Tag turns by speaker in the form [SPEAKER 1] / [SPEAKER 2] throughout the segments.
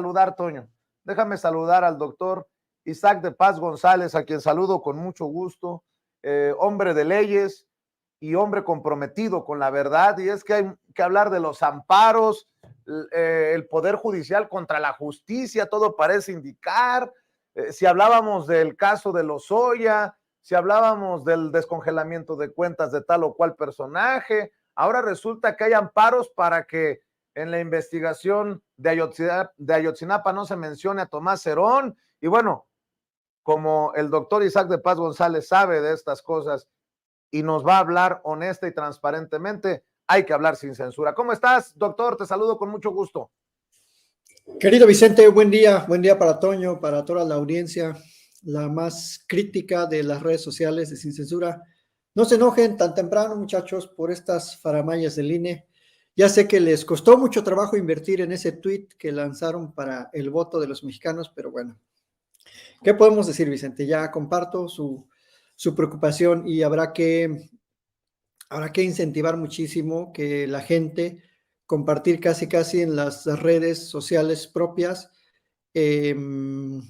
[SPEAKER 1] saludar, Toño. Déjame saludar al doctor Isaac de Paz González, a quien saludo con mucho gusto, hombre de leyes y hombre comprometido con la verdad. Y es que hay que hablar de los amparos, el Poder Judicial contra la justicia, todo parece indicar. Si hablábamos del caso de Lozoya, si hablábamos del descongelamiento de cuentas de tal o cual personaje, ahora resulta que hay amparos para que en la investigación de Ayotzinapa no se mencione a Tomás Herón. Y bueno, como el doctor Isaac de Paz González sabe de estas cosas y nos va a hablar honesta y transparentemente, hay que hablar sin censura. ¿Cómo estás, doctor? Te saludo con mucho gusto.
[SPEAKER 2] Querido Vicente, buen día para Toño, para toda la audiencia, la más crítica de las redes sociales de Sin Censura. No se enojen tan temprano, muchachos, por estas faramayas del INE. Ya sé que les costó mucho trabajo invertir en ese tweet que lanzaron para el voto de los mexicanos, pero bueno, ¿qué podemos decir, Vicente? Ya comparto su preocupación y habrá que incentivar muchísimo que la gente compartir casi en las redes sociales propias el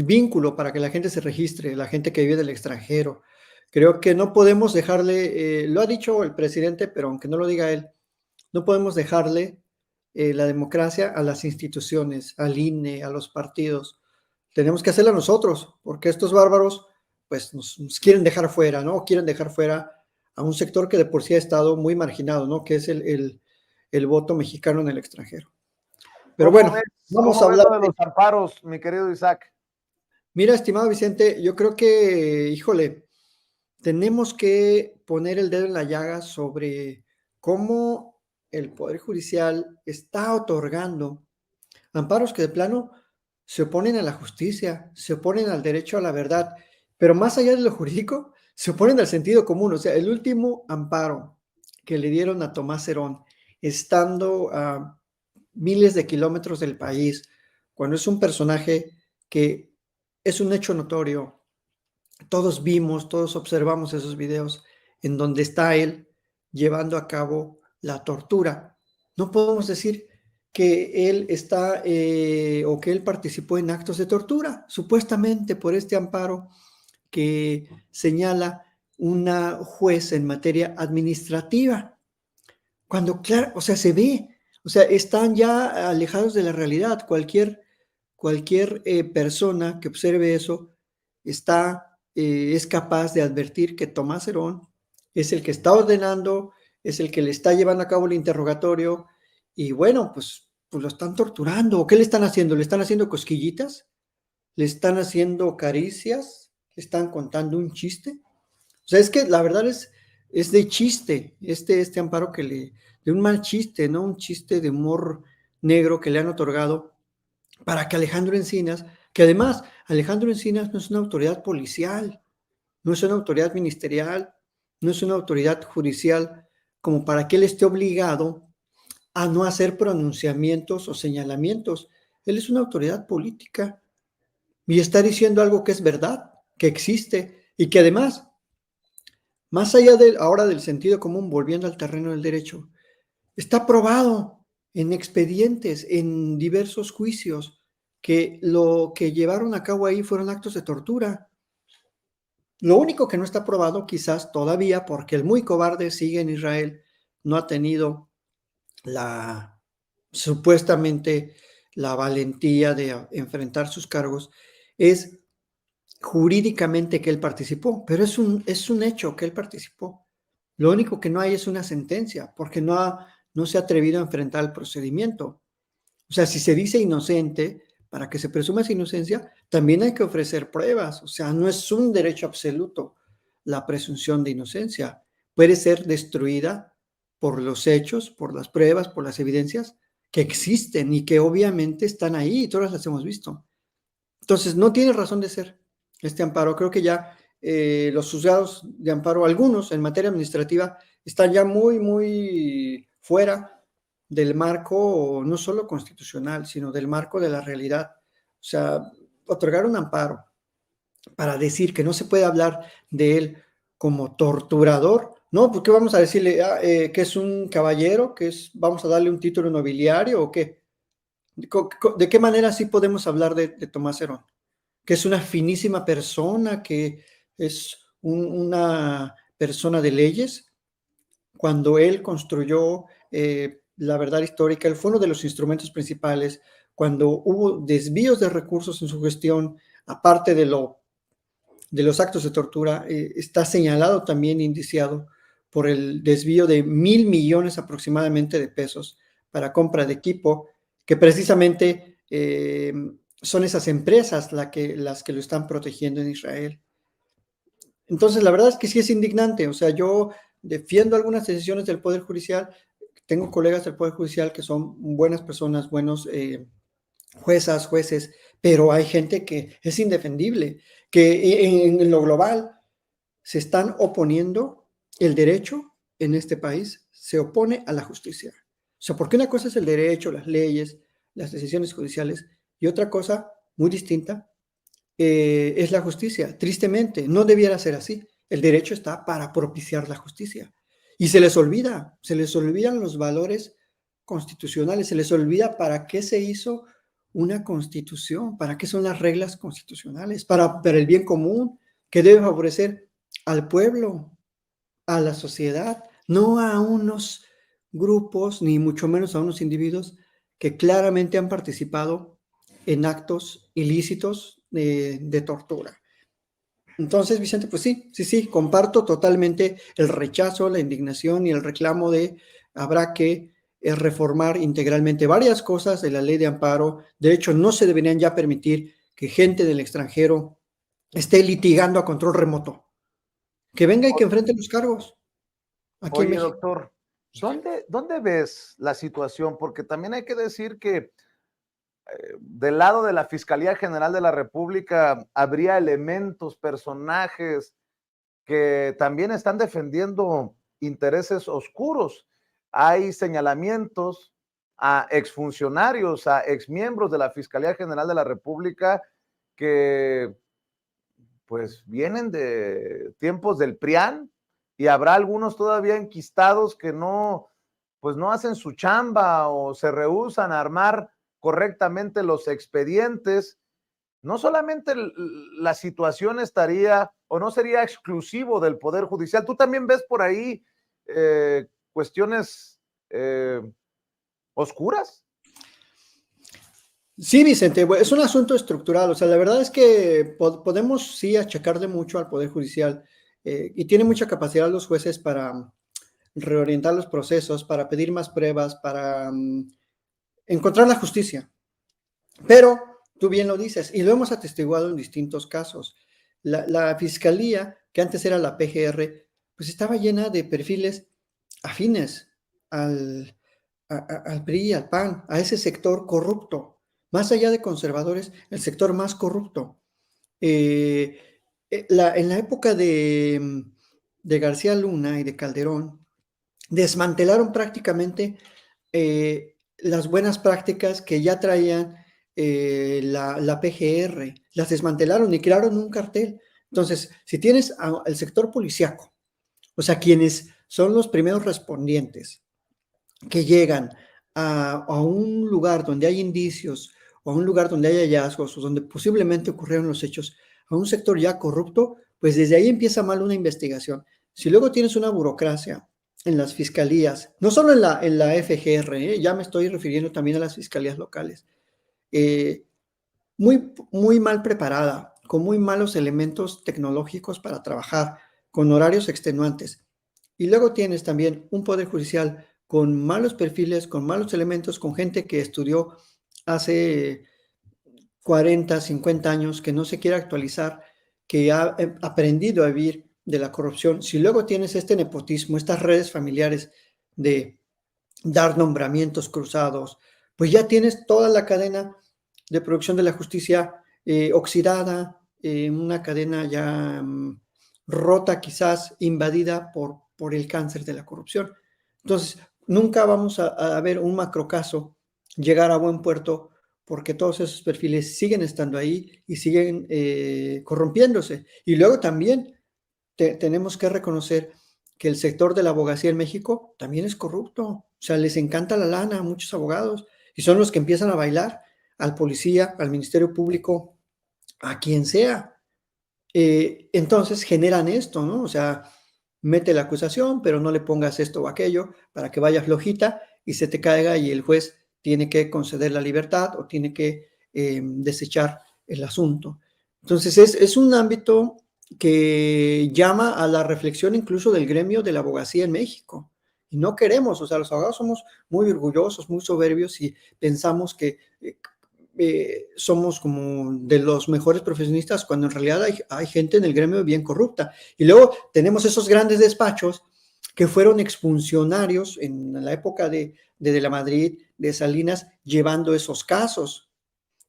[SPEAKER 2] vínculo para que la gente se registre, la gente que vive del extranjero. Creo que no podemos dejarle, lo ha dicho el presidente, pero aunque no lo diga él, no podemos dejarle la democracia a las instituciones, al INE, a los partidos. Tenemos que hacerla nosotros, porque estos bárbaros pues nos quieren dejar fuera, ¿no? Quieren dejar fuera a un sector que de por sí ha estado muy marginado, ¿no? Que es el voto mexicano en el extranjero. Pero bueno,
[SPEAKER 1] vamos a hablar de los amparos, mi querido Isaac.
[SPEAKER 2] Mira, estimado Vicente, yo creo que, híjole, tenemos que poner el dedo en la llaga sobre cómo el Poder Judicial está otorgando amparos que de plano se oponen a la justicia, se oponen al derecho a la verdad, pero más allá de lo jurídico, se oponen al sentido común. O sea, el último amparo que le dieron a Tomás Herón, estando a miles de kilómetros del país, cuando es un personaje que es un hecho notorio, todos vimos, todos observamos esos videos en donde está él llevando a cabo la tortura. No podemos decir que él está o que él participó en actos de tortura, supuestamente por este amparo que señala una juez en materia administrativa. Cuando, claro, o sea, se ve, o sea, están ya alejados de la realidad. Cualquier persona que observe eso es capaz de advertir que Tomás Herón es el que está ordenando, es el que le está llevando a cabo el interrogatorio y bueno, pues lo están torturando. ¿Qué le están haciendo? ¿Le están haciendo cosquillitas? ¿Le están haciendo caricias? ¿Le están contando un chiste? O sea, es que la verdad es de chiste este amparo de un mal chiste, ¿no? Un chiste de humor negro que le han otorgado para que Alejandro Encinas, que además Alejandro Encinas no es una autoridad policial, no es una autoridad ministerial, no es una autoridad judicial, como para que él esté obligado a no hacer pronunciamientos o señalamientos. Él es una autoridad política y está diciendo algo que es verdad, que existe y que además, más allá ahora del sentido común, volviendo al terreno del derecho, está probado en expedientes, en diversos juicios, que lo que llevaron a cabo ahí fueron actos de tortura. Lo único que no está probado, quizás todavía, porque el muy cobarde sigue en Israel, no ha tenido supuestamente la valentía de enfrentar sus cargos, es jurídicamente que él participó, pero es un hecho que él participó. Lo único que no hay es una sentencia, porque no se ha atrevido a enfrentar el procedimiento. O sea, si se dice inocente, para que se presuma esa inocencia, también hay que ofrecer pruebas. O sea, no es un derecho absoluto la presunción de inocencia. Puede ser destruida por los hechos, por las pruebas, por las evidencias que existen y que obviamente están ahí y todas las hemos visto. Entonces, no tiene razón de ser este amparo. Creo que ya los juzgados de amparo, algunos en materia administrativa, están ya muy fuera del marco, no solo constitucional, sino del marco de la realidad. O sea, otorgar un amparo para decir que no se puede hablar de él como torturador, ¿no? ¿Por qué vamos a decirle que es un caballero, vamos a darle un título nobiliario o qué? ¿De qué manera sí podemos hablar de Tomás Herón? Que es una finísima persona, que es una persona de leyes. Cuando él construyó la verdad histórica, él fue uno de los instrumentos principales. Cuando hubo desvíos de recursos en su gestión, aparte de los actos de tortura, está señalado también, indiciado, por el desvío de 1,000 millones aproximadamente de pesos para compra de equipo, que precisamente son esas empresas las que lo están protegiendo en Israel. Entonces, la verdad es que sí es indignante. O sea, yo defiendo algunas decisiones del Poder Judicial. Tengo colegas del Poder Judicial que son buenas personas, buenos juezas, jueces, pero hay gente que es indefendible, que en lo global se están oponiendo el derecho en este país, se opone a la justicia. O sea, porque una cosa es el derecho, las leyes, las decisiones judiciales, y otra cosa muy distinta es la justicia. Tristemente, no debiera ser así. El derecho está para propiciar la justicia. Y se les olvidan los valores constitucionales, se les olvida para qué se hizo una constitución, para qué son las reglas constitucionales, para el bien común, que debe favorecer al pueblo, a la sociedad, no a unos grupos, ni mucho menos a unos individuos que claramente han participado en actos ilícitos de tortura. Entonces, Vicente, pues sí, comparto totalmente el rechazo, la indignación y el reclamo de habrá que reformar integralmente varias cosas de la ley de amparo. De hecho, no se deberían ya permitir que gente del extranjero esté litigando a control remoto. Que venga y que enfrente los cargos aquí en
[SPEAKER 1] Oye,
[SPEAKER 2] México.
[SPEAKER 1] doctor, ¿dónde ves la situación? Porque también hay que decir que del lado de la Fiscalía General de la República habría elementos, personajes que también están defendiendo intereses oscuros. Hay señalamientos a exfuncionarios, a exmiembros de la Fiscalía General de la República que pues vienen de tiempos del PRIAN y habrá algunos todavía enquistados que no, pues no hacen su chamba o se rehúsan a armar correctamente los expedientes. No solamente la situación estaría o no sería exclusivo del Poder Judicial, tú también ves por ahí cuestiones oscuras.
[SPEAKER 2] Sí, Vicente, es un asunto estructural. O sea, la verdad es que podemos sí achacarle mucho al Poder Judicial y tiene mucha capacidad los jueces para reorientar los procesos, para pedir más pruebas, para encontrar la justicia. Pero tú bien lo dices, y lo hemos atestiguado en distintos casos. La fiscalía, que antes era la PGR, pues estaba llena de perfiles afines al PRI, al PAN, a ese sector corrupto. Más allá de conservadores, el sector más corrupto. En la época de García Luna y de Calderón, desmantelaron prácticamente las buenas prácticas que ya traían la PGR, las desmantelaron y crearon un cartel. Entonces, si tienes al sector policiaco, o sea, quienes son los primeros respondientes que llegan a un lugar donde hay indicios o a un lugar donde hay hallazgos o donde posiblemente ocurrieron los hechos, a un sector ya corrupto, pues desde ahí empieza mal una investigación. Si luego tienes una burocracia en las fiscalías, no solo en la FGR, ya me estoy refiriendo también a las fiscalías locales, eh, muy mal preparada, con muy malos elementos tecnológicos para trabajar, con horarios extenuantes. Y luego tienes también un poder judicial con malos perfiles, con malos elementos, con gente que estudió hace 40, 50 años, que no se quiere actualizar, que ha aprendido a vivir de la corrupción. Si luego tienes este nepotismo, estas redes familiares de dar nombramientos cruzados, pues ya tienes toda la cadena de producción de la justicia oxidada, una cadena ya rota, quizás invadida por el cáncer de la corrupción. Entonces, nunca vamos a ver un macrocaso llegar a buen puerto porque todos esos perfiles siguen estando ahí y siguen corrompiéndose. Y luego también tenemos que reconocer que el sector de la abogacía en México también es corrupto. O sea, les encanta la lana a muchos abogados y son los que empiezan a bailar al policía, al Ministerio Público, a quien sea. Entonces generan esto, ¿no? O sea, mete la acusación, pero no le pongas esto o aquello para que vaya flojita y se te caiga y el juez tiene que conceder la libertad o tiene que desechar el asunto. Entonces es un ámbito que llama a la reflexión incluso del gremio de la abogacía en México. Y no queremos, o sea, los abogados somos muy orgullosos, muy soberbios y pensamos que somos como de los mejores profesionistas, cuando en realidad hay gente en el gremio bien corrupta. Y luego tenemos esos grandes despachos que fueron exfuncionarios en la época de la Madrid, de Salinas, llevando esos casos.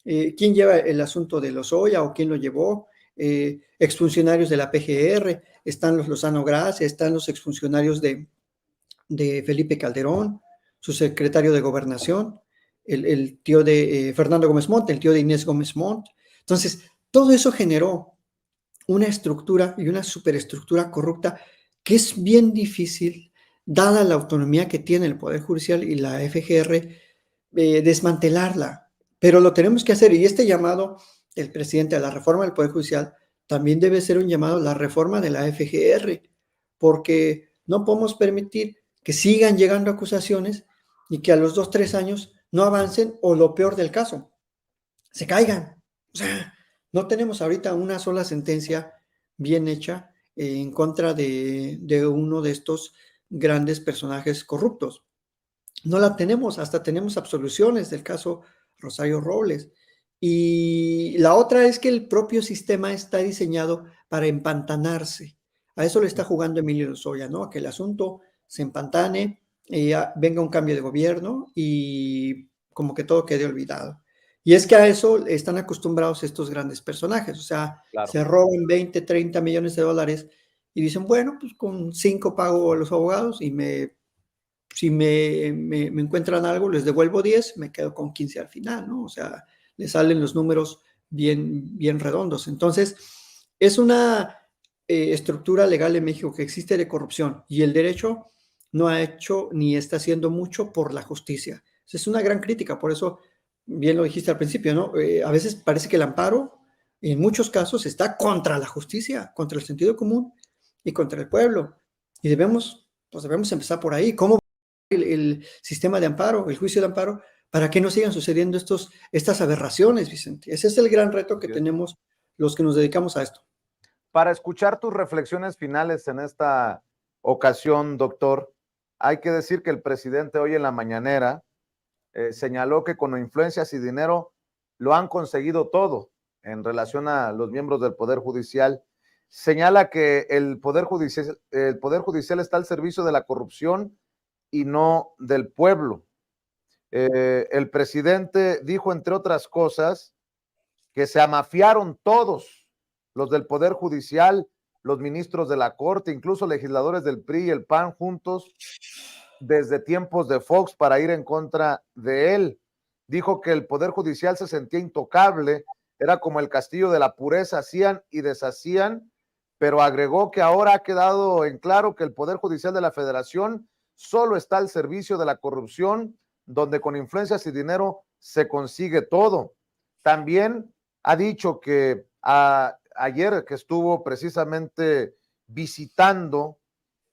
[SPEAKER 2] ¿Quién lleva el asunto de Lozoya o quién lo llevó? Exfuncionarios de la PGR, están los Lozano Gracia, están los exfuncionarios de Felipe Calderón, su secretario de Gobernación, el tío de Fernando Gómez Montt, el tío de Inés Gómez Montt. Entonces, todo eso generó una estructura y una superestructura corrupta que es bien difícil, dada la autonomía que tiene el Poder Judicial y la FGR, desmantelarla. Pero lo tenemos que hacer, y este llamado del presidente a la reforma del Poder Judicial también debe ser un llamado a la reforma de la FGR, porque no podemos permitir que sigan llegando acusaciones y que a los 2, 3 años no avancen o lo peor del caso, se caigan. O sea, no tenemos ahorita una sola sentencia bien hecha en contra de uno de estos grandes personajes corruptos. No la tenemos, hasta tenemos absoluciones del caso Rosario Robles. Y la otra es que el propio sistema está diseñado para empantanarse. A eso le está jugando Emilio Lozoya, ¿no? A que el asunto se empantane, venga un cambio de gobierno y como que todo quede olvidado. Y es que a eso están acostumbrados estos grandes personajes, o sea,
[SPEAKER 1] Claro.
[SPEAKER 2] se roban 20, 30 millones de dólares y dicen, bueno, pues con 5 pago a los abogados y si me encuentran algo, les devuelvo 10, me quedo con 15 al final, ¿no? O sea, le salen los números bien redondos. Entonces, es una estructura legal en México que existe de corrupción y el derecho no ha hecho ni está haciendo mucho por la justicia. Esa es una gran crítica, por eso, bien lo dijiste al principio, ¿no? A veces parece que el amparo, en muchos casos, está contra la justicia, contra el sentido común y contra el pueblo. Y debemos empezar por ahí. ¿Cómo el sistema de amparo, el juicio de amparo, para que no sigan sucediendo estas aberraciones, Vicente? Ese es el gran reto que tenemos los que nos dedicamos a esto.
[SPEAKER 1] Para escuchar tus reflexiones finales en esta ocasión, doctor, hay que decir que el presidente hoy en la mañanera señaló que con influencias y dinero lo han conseguido todo en relación a los miembros del Poder Judicial. Señala que el Poder Judicial está al servicio de la corrupción y no del pueblo. El presidente dijo, entre otras cosas, que se amafiaron todos los del Poder Judicial, los ministros de la Corte, incluso legisladores del PRI y el PAN juntos desde tiempos de Fox para ir en contra de él. Dijo que el Poder Judicial se sentía intocable, era como el castillo de la pureza, hacían y deshacían, pero agregó que ahora ha quedado en claro que el Poder Judicial de la Federación solo está al servicio de la corrupción, donde con influencias y dinero se consigue todo. También ha dicho que ayer que estuvo precisamente visitando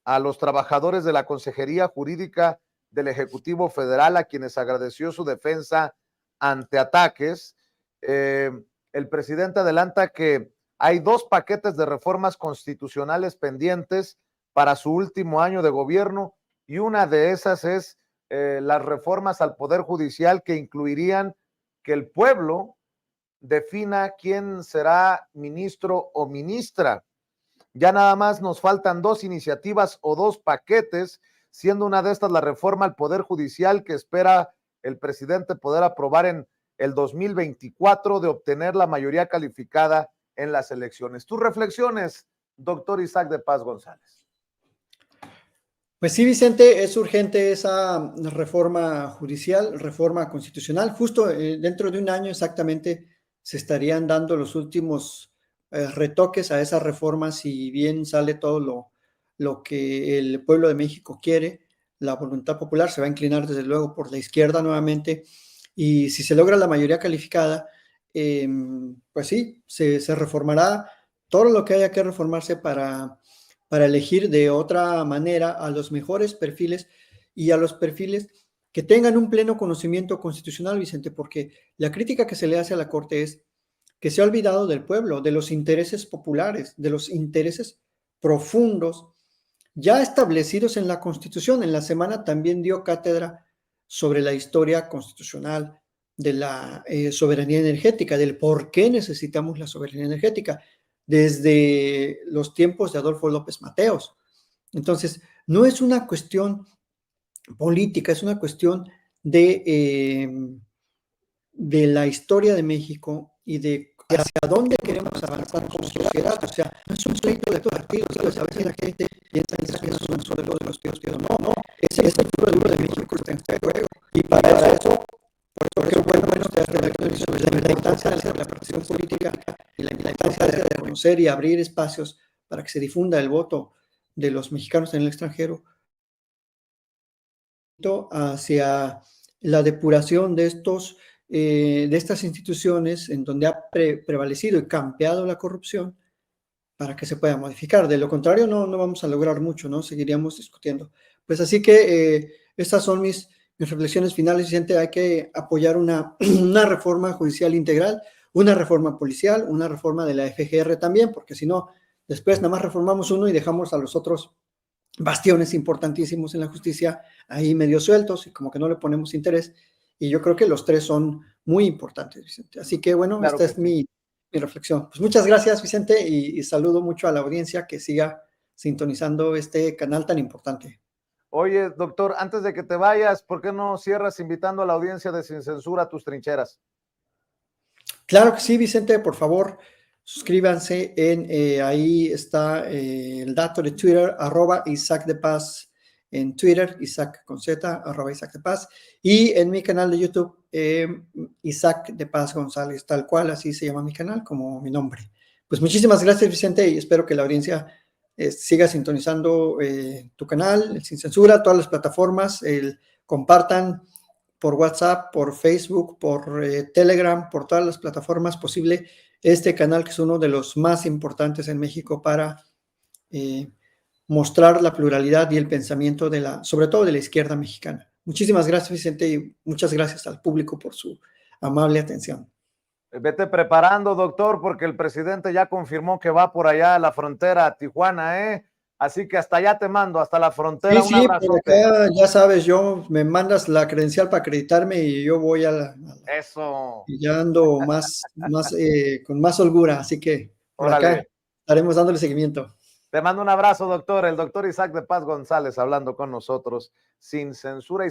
[SPEAKER 1] a los trabajadores de la Consejería Jurídica del Ejecutivo Federal, a quienes agradeció su defensa ante ataques, el presidente adelanta que hay 2 paquetes de reformas constitucionales pendientes para su último año de gobierno, y una de esas es las reformas al Poder Judicial, que incluirían que el pueblo defina quién será ministro o ministra. Ya nada más nos faltan 2 iniciativas o 2 paquetes, siendo una de estas la reforma al Poder Judicial, que espera el presidente poder aprobar en el 2024, de obtener la mayoría calificada en las elecciones. Tus reflexiones, doctor Isaac de Paz González.
[SPEAKER 2] Pues sí, Vicente, es urgente esa reforma judicial, reforma constitucional. Justo dentro de un año exactamente se estarían dando los últimos retoques a esa reforma, si bien sale todo lo que el pueblo de México quiere. La voluntad popular se va a inclinar desde luego por la izquierda nuevamente y si se logra la mayoría calificada, pues sí, se reformará todo lo que haya que reformarse para elegir de otra manera a los mejores perfiles y a los perfiles que tengan un pleno conocimiento constitucional, Vicente, porque la crítica que se le hace a la Corte es que se ha olvidado del pueblo, de los intereses populares, de los intereses profundos ya establecidos en la Constitución. En la semana también dio cátedra sobre la historia constitucional de la soberanía energética, del por qué necesitamos la soberanía energética, desde los tiempos de Adolfo López Mateos. Entonces, no es una cuestión política, es una cuestión de la historia de México y de hacia dónde queremos avanzar como sociedad. O sea, no es un pleito de partidos, ¿sabes? A veces la gente piensa que eso es un solo de los tíos. No, ese es el futuro de México está en juego. Y para eso, por eso bueno, sobre la importancia de la participación política y la importancia de reconocer y abrir espacios para que se difunda el voto de los mexicanos en el extranjero hacia la depuración de estas instituciones en donde ha prevalecido y campeado la corrupción para que se pueda modificar. De lo contrario, no vamos a lograr mucho, ¿no? Seguiríamos discutiendo. Pues así que estas son mis reflexiones finales, Vicente. Hay que apoyar una reforma judicial integral, una reforma policial, una reforma de la FGR también, porque si no, después nada más reformamos uno y dejamos a los otros bastiones importantísimos en la justicia ahí medio sueltos y como que no le ponemos interés. Y yo creo que los tres son muy importantes, Vicente. Así que bueno,
[SPEAKER 1] Claro
[SPEAKER 2] esta
[SPEAKER 1] que
[SPEAKER 2] es
[SPEAKER 1] sí.
[SPEAKER 2] mi reflexión. Pues muchas gracias, Vicente, y saludo mucho a la audiencia que siga sintonizando este canal tan importante.
[SPEAKER 1] Oye, doctor, antes de que te vayas, ¿por qué no cierras invitando a la audiencia de Sin Censura a tus trincheras?
[SPEAKER 2] Claro que sí, Vicente, por favor, suscríbanse ahí está el dato de Twitter, @Isaac de Paz en Twitter, Isaac con Z, @Isaac de Paz, y en mi canal de YouTube, Isaac de Paz González, tal cual, así se llama mi canal, como mi nombre. Pues muchísimas gracias, Vicente, y espero que la audiencia siga sintonizando tu canal, Sin Censura, todas las plataformas, compartan por WhatsApp, por Facebook, por Telegram, por todas las plataformas posibles, este canal que es uno de los más importantes en México para mostrar la pluralidad y el pensamiento sobre todo de la izquierda mexicana. Muchísimas gracias, Vicente, y muchas gracias al público por su amable atención.
[SPEAKER 1] Vete preparando, doctor, porque el presidente ya confirmó que va por allá a la frontera, a Tijuana, ¿eh? Así que hasta allá te mando, hasta la frontera, un
[SPEAKER 2] Sí, por
[SPEAKER 1] abrazote.
[SPEAKER 2] acá, ya sabes, me mandas la credencial para acreditarme y yo voy
[SPEAKER 1] Eso,
[SPEAKER 2] y ya ando con más holgura, así que por acá
[SPEAKER 1] órale.
[SPEAKER 2] estaremos dándole seguimiento.
[SPEAKER 1] Te mando un abrazo, doctor. El doctor Isaac de Paz González hablando con nosotros, Sin Censura y